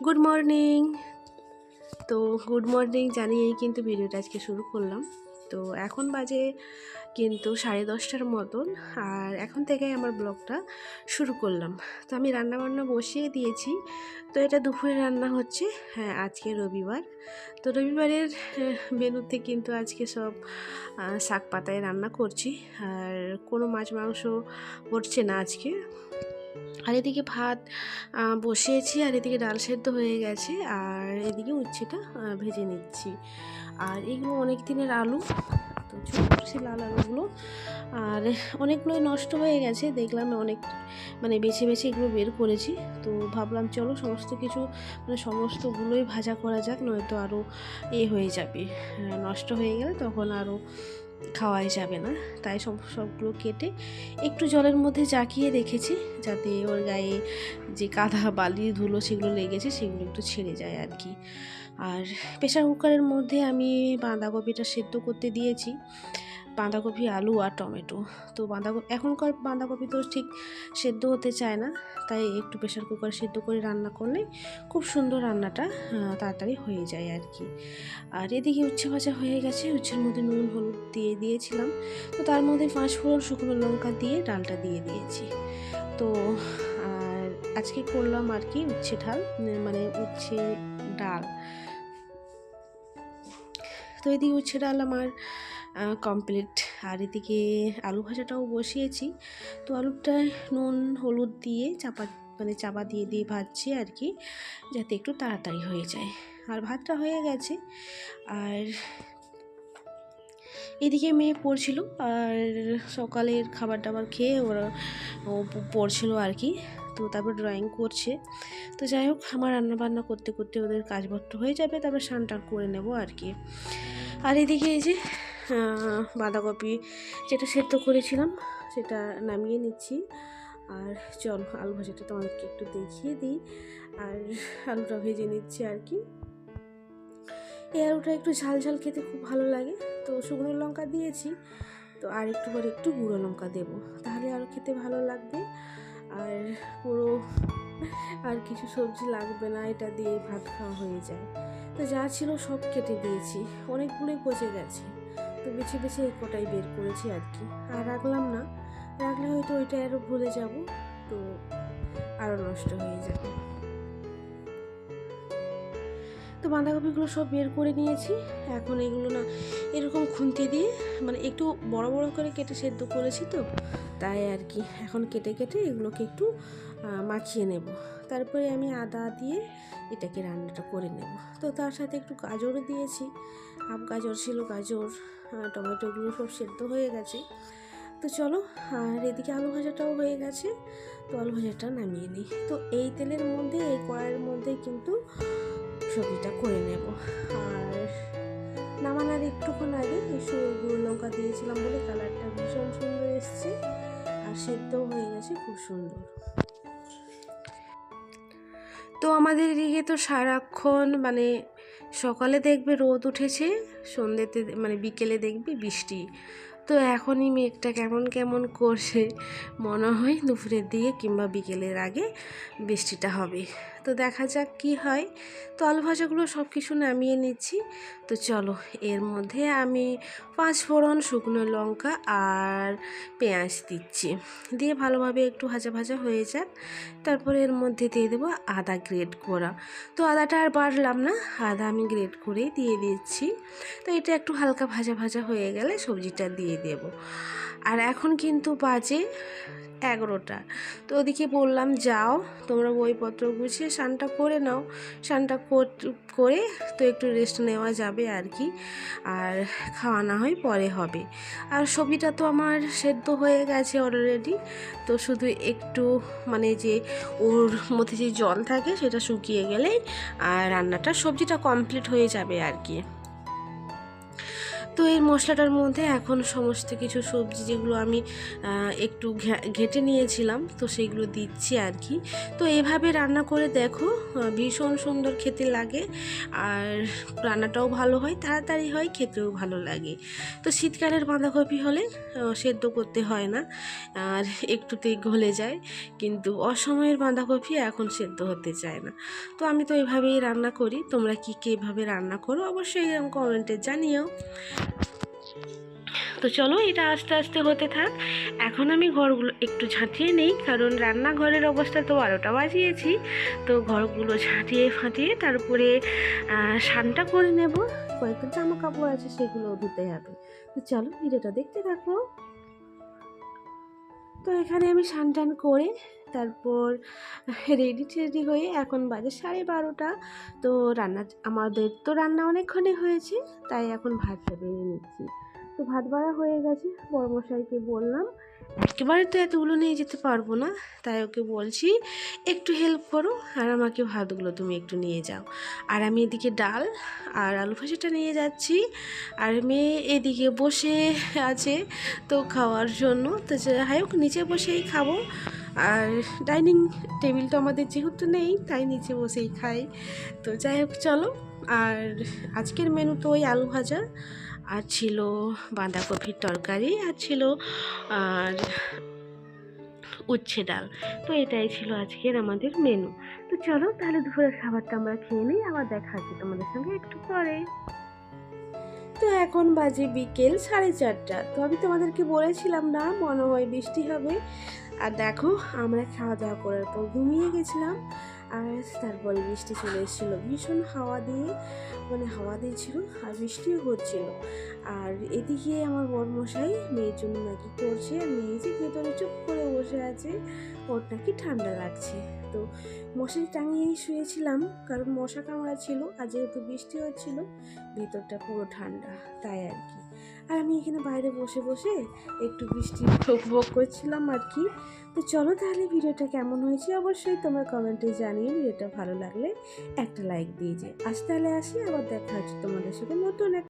Good morning. তো good morning জানিয়েই কিন্তু ভিডিওটা আজকে শুরু করলাম। তো এখন বাজে কিন্তু 10:30টার মতন, আর এখন থেকেই আমার ব্লগটা শুরু করলাম। তো আমি রান্নাবান্না বসিয়ে দিয়েছি। তো এটা দুপুরে রান্না হচ্ছে। হ্যাঁ, আজকে রবিবার। তো রবিবারের মেনুতে কিন্তু আজকে সব শাক পাতায় রান্না করছি, আর কোনো মাছ মাংস করছে না আজকে। আর এদিকে ভাত বসিয়েছি, আর এদিকে ডাল সেদ্ধ হয়ে গেছে, আর এদিকে উচ্ছেটা ভেজে নিচ্ছি। আর এগুলো অনেক দিনের আলু, তো ছোটো করছি লাল আলুগুলো, আর অনেকগুলোই নষ্ট হয়ে গেছে। দেখলাম অনেক বেছে বেছে এগুলো বের করেছি। তো ভাবলাম চলো সমস্ত কিছু সমস্তগুলোই ভাজা করা যাক, নয়তো আরও হয়ে যাবে, নষ্ট হয়ে গেলে তখন আরও খাওয়াই যাবে না। তাই সবগুলো কেটে একটু জলের মধ্যে জাকিয়ে রেখেছি, যাতে ওর গায়ে যে কাদা বালি ধুলো সেগুলো লেগেছে সেগুলো একটু ছেড়ে যায় আর কি। আর প্রেশার কুকারের মধ্যে আমি বাঁধাকপিটা সেদ্ধ করতে দিয়েছি, বাঁধাকপি, আলু আর টমেটো। তো এখনকার বাঁধাকপি তো ঠিক সেদ্ধ হতে চায় না, তাই একটু প্রেশার কুকারে সেদ্ধ করে রান্না করলে খুব সুন্দর রান্নাটা তাড়াতাড়ি হয়ে যায় আর কি। আর এদিকে উচ্ছে ভাজা হয়ে গেছে, উচ্ছের মধ্যে নুন হলুদ দিয়ে দিয়েছিলাম। তো তার মধ্যে 5 ফোড়ন শুকনো লঙ্কা দিয়ে ডালটা দিয়ে দিয়েছি। তো আর আজকে করলাম আর কি উচ্ছে ডাল, উচ্ছে ডাল। তো এদিকে উচ্ছে ডাল আমার কমপ্লিট। আর এদিকে আলু ভাজাটাও বসিয়েছি। তো আলুটায় নুন হলুদ দিয়ে চাপা দিয়ে দিয়ে ভাজছি আর কি, যাতে একটু তাড়াতাড়ি হয়ে যায়। আর ভাতটা হয়ে গেছে। আর এদিকে মেয়ে পড়ছিল, আর সকালের খাবার দাবার খেয়ে ও পড়ছিল আর কি। তো তারপর ড্রয়িং করছে। তো যাই হোক, আমার রান্নাবান্না করতে করতে ওদের কাজপত্র হয়ে যাবে, তারপর স্নান টান করে নেব আর কি। আর এদিকে এই যে বাঁধাকপি যেটা সেদ্ধ করেছিলাম সেটা নামিয়ে নিচ্ছি। আর চলো আলু ভাজাটা তোমাদেরকে একটু দেখিয়ে দিই। আর আলুটা ভেজে নিচ্ছি আর কি। এই আলুটা একটু ঝাল ঝাল খেতে খুব ভালো লাগে, তো শুকনো লঙ্কা দিয়েছি। তো আর একটু পরে একটু গুঁড়ো লঙ্কা দেবো, তাহলে আরও খেতে ভালো লাগবে। আর পুরো আর কিছু সবজি লাগবে না, এটা দিয়ে ভাত খাওয়া হয়ে যায়। তো যা ছিল সব কেটে দিয়েছি, অনেকগুলোই পচে গেছে। তো বেছে বেছে এই কটাই বের করেছি আর কি। আর রাখলাম না, রাখলে হয়তো ওইটা আরও ভুলে যাব, তো আরও নষ্ট হয়ে যাবে। তো বাঁধাকপিগুলো সব বের করে নিয়েছি। এখন এগুলো না এরকম খুন্তি দিয়ে একটু বড় বড় করে কেটে সেদ্ধ করেছি, তো তাই আর কি। এখন কেটে কেটে এগুলোকে একটু মাখিয়ে নেব। তারপরে আমি আদা দিয়ে এটাকে রান্নাটা করে নেব। তো তার সাথে একটু গাজরও দিয়েছি, হাফ গাজর ছিল, গাজর টমেটোগুলো সব সেদ্ধ হয়ে গেছে। তো চলো, আর এদিকে আলু ভাজাটাও হয়ে গেছে। তো আলু ভাজাটা নামিয়ে নিই। তো এই তেলের মধ্যে, এই কড়াইয়ের মধ্যে কিন্তু সবজিটা করে নেব। আর নামানোর একটুক্ষণ আগে গুঁড়ো লঙ্কা দিয়েছিলাম বলে কালারটা ভীষণ সুন্দর এসছে, আর সেদ্ধও হয়ে গেছে খুব সুন্দর। তো আমাদের এদিকে তো সারাক্ষণ সকালে দেখবে রোদ উঠেছে, সন্ধ্যেতে বিকেলে দেখবে বৃষ্টি। তো এখনই মেঘটা কেমন কেমন করছে, মনে হয় দুপুরের দিকে কিংবা বিকেলের আগে বৃষ্টিটা হবে। তো দেখা যাক কি হয়। তো আলু ভাজাগুলো সব কিছু নামিয়ে নিচ্ছি। তো চলো, এর মধ্যে আমি 5 ফোড়ন শুকনো লঙ্কা আর পেঁয়াজ দিচ্ছি, দিয়ে ভালোভাবে একটু ভাজা ভাজা হয়ে যাক। তারপরে এর মধ্যে দিয়ে দেবো আদা গ্রেট করা। তো আদাটা আর বাড়লাম না, আদা আমি গ্রেট করেই দিয়ে দিচ্ছি। তো এটা একটু হালকা ভাজা ভাজা হয়ে গেলে সবজিটা দিয়ে দেব। আর এখন কিন্তু বাজে 11টা। তো ওদিকে বললাম যাও তোমরা বইপত্র গুছিয়ে স্নানটা করে নাও, স্নানটা করে তো একটু রেস্ট নেওয়া যাবে আর কি। আর খাওয়া না হয় পরে হবে। আর সবজিটা তো আমার সেদ্ধ হয়ে গেছে অলরেডি। তো শুধু একটু যে ওর মধ্যে যে জল থাকে সেটা শুকিয়ে গেলেই আর সবজিটা কমপ্লিট হয়ে যাবে আর কি। তো এই মশলাটার মধ্যে এখন সমস্ত কিছু সবজি যেগুলো আমি একটু ঘেটে নিয়েছিলাম তো সেইগুলো দিচ্ছি আর কি। তো এভাবে রান্না করে দেখো, ভীষণ সুন্দর খেতে লাগে আর রান্নাটাও ভালো হয়, তাড়াতাড়ি হয়, খেতেও ভালো লাগে। তো শীতকালের বাঁধাকপি হলে সেদ্ধ করতে হয় না আর একটুতেই গলে যায়, কিন্তু অসময়ের বাঁধাকপি এখন সেদ্ধ হতে চায় না। তো আমি তো এভাবেই রান্না করি, তোমরা কি এভাবে রান্না করো অবশ্যই কমেন্টে জানিও। তো চলো এটা আস্তে আস্তে হতে থাক। এখন আমি ঘরগুলো একটু ঝাঁটিয়ে নেই, কারণ রান্নাঘরের অবস্থা তো 12টা বাজিয়েছি। তো ঘরগুলো ঝাঁটিয়ে ফাটিয়ে তারপরে স্নানটা করে নেব, কয়েকটা জামা কাপড় আছে সেগুলো ধুতে হবে। তো চলো ভিডিওটা দেখতে থাকো। তো এখানে আমি স্নান টান করে তারপর রেডি হয়ে এখন বাজে 12:30। তো আমাদের তো রান্না অনেকক্ষণই হয়েছে, তাই এখন ভাতটা বেড়ে নিচ্ছি। তো ভাত বাড়া হয়ে গেছে, বড়মশাইকে বললাম একেবারে তো এতগুলো নিয়ে যেতে পারবো না, তাই ওকে বলছি একটু হেল্প করো আর আমাকে ভাতগুলো তুমি একটু নিয়ে যাও। আর আমি এদিকে ডাল আর আলু ভাজাটা নিয়ে যাচ্ছি, আর মেয়ে এদিকে বসে আছে তো খাওয়ার জন্য। তো যাই হোক নিচে বসেই খাবো, আর ডাইনিং টেবিল তো আমাদের যেহেতু নেই তাই নিচে বসেই খাই। তো যাই হোক চলো। আর আজকের মেনু তো ওই আলু ভাজা আর ছিল বাঁধাকপির তরকারি আর ছিল আর উচ্ছে ডাল। তো এটাই ছিল আজকের আমাদের মেনু। তো চলো তাহলে দুপুরের খাবারটা আমরা খেয়ে নিই, আবার দেখা হচ্ছে তোমাদের সঙ্গে একটু পরে। তো এখন বাজে বিকেল 4:30। তো আমি তোমাদেরকে বলেছিলাম না মনে হয় বৃষ্টি হবে, আর দেখো আমরা খাওয়া দাওয়া করার পর ঘুমিয়ে গেছিলাম, আর তারপরে বৃষ্টি চলে এসেছিলো ভীষণ হাওয়া দিয়েছিল আর বৃষ্টিও হচ্ছিল। আর এদিকে আমার বড়মশাই মেয়ের জন্য ম্যাগি করছে, আর মেয়ে যে ভেতরে চুপ করে বসে আছে, ওর নাকি ঠান্ডা লাগছে। তো মশারি টাঙিয়েই শুয়েছিলাম, কারণ মশা কামড়া ছিল, আর যেহেতু বৃষ্টি হচ্ছিল ভেতরটা পুরো ঠান্ডা, তাই আর কি। আর আমি এখানে বাইরে বসে বসে একটু বৃষ্টি উপভোগ করছিলাম আর কি। তো চলো তাহলে ভিডিওটা কেমন হয়েছে অবশ্যই তোমরা কমেন্টে জানিয়ে, ভিডিওটা ভালো লাগলে একটা লাইক দিয়ে যায়। আজ তাহলে আসি, আবার দেখা হচ্ছে তোমাদের সাথে নতুন